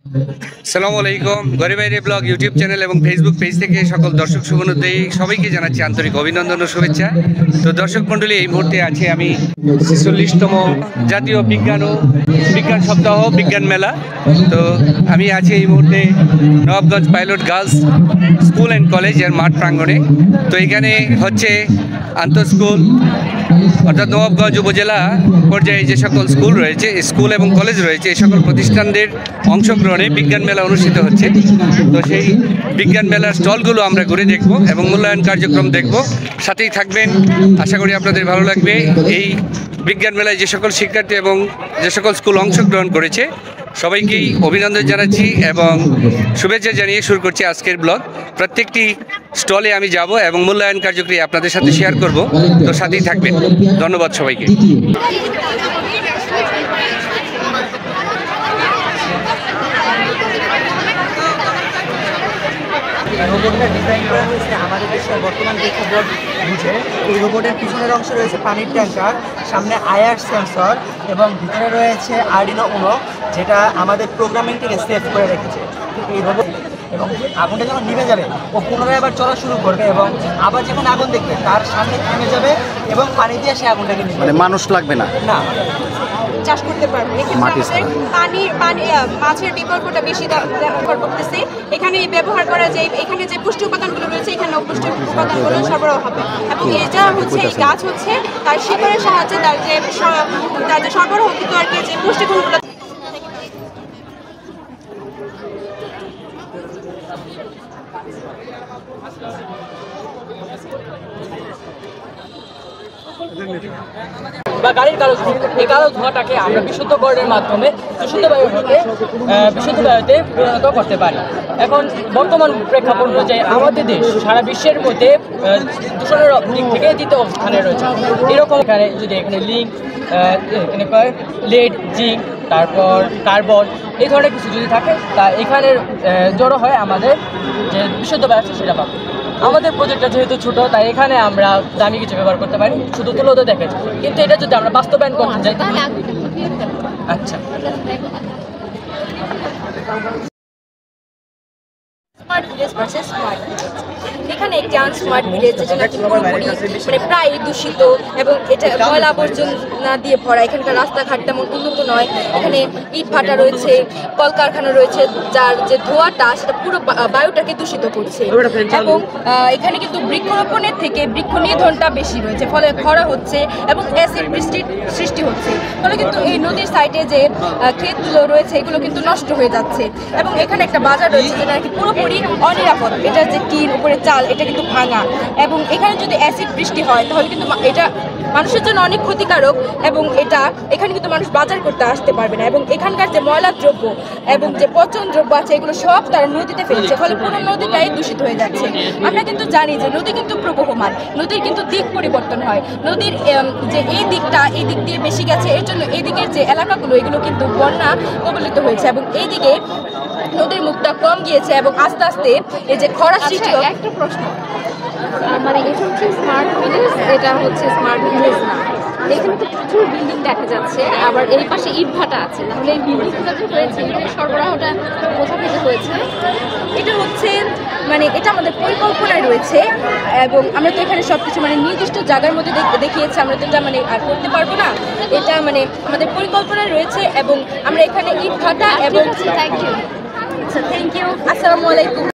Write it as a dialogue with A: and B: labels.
A: আসসালামু আলাইকুম। ঘরে বাইরে ব্লগ ইউটিউব চ্যানেল এবং ফেসবুক পেজ থেকে সকল দর্শক শুভনুদ্দেয়ী সবাইকে জানাচ্ছি আন্তরিক অভিনন্দন ও শুভেচ্ছা। তো দর্শক মণ্ডলী, এই মুহূর্তে আছে আমি 46তম জাতীয় বিজ্ঞান সপ্তাহ বিজ্ঞান মেলা। তো আমি আছি এই মুহূর্তে Nawabganj pilot girls school and কলেজের মাঠ প্রাঙ্গণে। তো এখানে হচ্ছে আন্তঃস্কুল অর্থাৎ নবাবগঞ্জ উপজেলা পর্যায়ে যে সকল স্কুল রয়েছে, স্কুল এবং কলেজ রয়েছে, এই সকল প্রতিষ্ঠানদের অংশগ্রহণে বিজ্ঞান মেলা অনুষ্ঠিত হচ্ছে। তো সেই বিজ্ঞান মেলার স্টলগুলো আমরা ঘুরে দেখব এবং মূল্যায়ন কার্যক্রম দেখব। সাথেই থাকবেন, আশা করি আপনাদের ভালো লাগবে। এই বিজ্ঞান মেলায় যে সকল শিক্ষার্থী এবং যে সকল স্কুল অংশগ্রহণ করেছে সবাইকেই অভিনন্দন জানাচ্ছি এবং শুভেচ্ছা জানিয়ে শুরু করছি আজকের ব্লগ। প্রত্যেকটি স্টলে আমি যাব এবং মূল্যায়ন কার্যক্রম আপনাদের সাথে শেয়ার করব। তো সাথেই থাকবেন। ধন্যবাদ সবাইকে।
B: রোবটটা ডিজাইন করা হয়েছে আমাদের দেশের বর্তমান প্রেক্ষাপট বুঝে। এই রোবটের পিছনের অংশে রয়েছে পানির ট্যাঙ্কার, সামনে আইআর সেন্সর এবং ভিতরে রয়েছে আরডিনো উনো, যেটা আমাদের প্রোগ্রামিংটাকে সেভ করে রেখেছে। এই রোবট এবং আগুনটা যখন নিভে যাবে ও পুনরায় আবার চলা শুরু করবে এবং আবার যখন আগুন দেখবে তার সামনে থেমে যাবে এবং পানি দিয়ে সে আগুনটাকে নিভে,
C: মানে মানুষ লাগবে না,
B: না
D: চাষ করতে পারবো। মাছের বিকল্পটা বেশি ব্যবহার করতেছে। এখানে ব্যবহার করা যায়, এখানে যে পুষ্টি উপাদানগুলো রয়েছে এখানে পুষ্টি উপাদানগুলো সরবরাহ হবে এবং এটা হচ্ছে এই গাছ হচ্ছে তার শিকড়ের সাহায্যে তার যে সরবরাহকৃত আর কি যে পুষ্টিগুণগুলো
E: বা গাড়ির কালো ধোঁয়া, এই কালো ধোঁয়াটাকে আমরা বিশুদ্ধকরণের মাধ্যমে বিশুদ্ধ বায়ুতে পরিণত করতে পারি। এখন বর্তমান প্রেক্ষাপট অনুযায়ী আমাদের দেশ সারা বিশ্বের মধ্যে দূষণের দিক থেকে দ্বিতীয় অবস্থানে রয়েছে। এরকম এখানে লিঙ্ক, লেড, জিঙ্ক, তারপর কার্বন, এই ধরনের কিছু যদি থাকে তা এখানে জড়ো হয় আমাদের যে বিশুদ্ধ বায়ু আছে সেটা পাবো। আমাদের প্রজেক্টটা যেহেতু ছোট, তাই এখানে আমরা দামি কিছু ব্যবহার করতে পারি, শুধু তুলোতে দেখেছি। কিন্তু এটা যদি আমরা বাস্তবায়ন করতে চাই, আচ্ছা,
D: smart village versus smart village. এখানে একটি আনস্মার্ট ভিলেজ যেটা নাকি পুরোপুরি মানে প্রায় দূষিত এবং এটা ময়লা আবর্জনা দিয়ে ভরা। এখানকার রাস্তাঘাট তেমন উন্নত নয়। এখানে ইট ভাটা রয়েছে, কলকারখানা রয়েছে, যার যে ধোঁয়াটা সেটা পুরো বায়ুটাকে দূষিত করছে। এবং এখানে কিন্তু বৃক্ষরোপণের থেকে বৃক্ষ নিধনটা বেশি রয়েছে, ফলে খরা হচ্ছে এবং অ্যাসিড বৃষ্টির সৃষ্টি হচ্ছে। ফলে কিন্তু এই নদীর সাইডে যে ক্ষেতগুলো রয়েছে এগুলো কিন্তু নষ্ট হয়ে যাচ্ছে। এবং এখানে একটা বাজার রয়েছে যেটা নাকি পুরোপুরি অনিরাপদ। এটা যে টিন উপরে চাল এটা কিন্তু ভাঙা এবং এখানে যদি অ্যাসিড বৃষ্টি হয় তাহলে কিন্তু এটা মানুষের জন্য অনেক ক্ষতিকারক এবং এখানে কিন্তু মানুষ বাজার করতে আসতে পারবে না। এবং এখানকার যে ময়লা দ্রব্য এবং যে পচন দ্রব্য আছে এগুলো সব তারা নদীতে ফেলছে, ফলে পুরো নদীটাই দূষিত হয়ে যাচ্ছে। আমরা কিন্তু জানি যে নদী কিন্তু প্রবহমান, নদীর কিন্তু দিক পরিবর্তন হয়। নদীর যে এই দিক দিয়ে বেশি গেছে, এর জন্য এই দিকের যে এলাকাগুলো এগুলো কিন্তু বন্যা কবলিত হয়েছে এবং এই দিকে নদীর মুখটা কম গিয়েছে এবং আস্তে আস্তে এই যে খরা সৃষ্টি।
F: একটা প্রশ্ন, মানে এটা হচ্ছে স্মার্ট ভিলেজ, এটা হচ্ছে স্মার্ট ভিলেজ না। এখানে তো প্রচুর বিল্ডিং দেখা যাচ্ছে, আবার এই পাশে ইট ভাটা আছে, তাহলে এই বিল্ডিংটা যে হয়েছে এটার সরবরাহটা কোথা থেকে হয়েছে?
D: এটা হচ্ছে মানে এটা আমাদের পরিকল্পনায় রয়েছে এবং আমরা তো এখানে সব কিছু মানে নির্দিষ্ট জায়গার মধ্যে দেখিয়েছি, আমরা তো এটা মানে আর করতে পারবো না। এটা মানে আমাদের পরিকল্পনায় রয়েছে এবং আমরা এখানে ইট ভাটা এবং
F: থ্যাংক ইউ।
D: Thank you. আসসালামু আলাইকুম।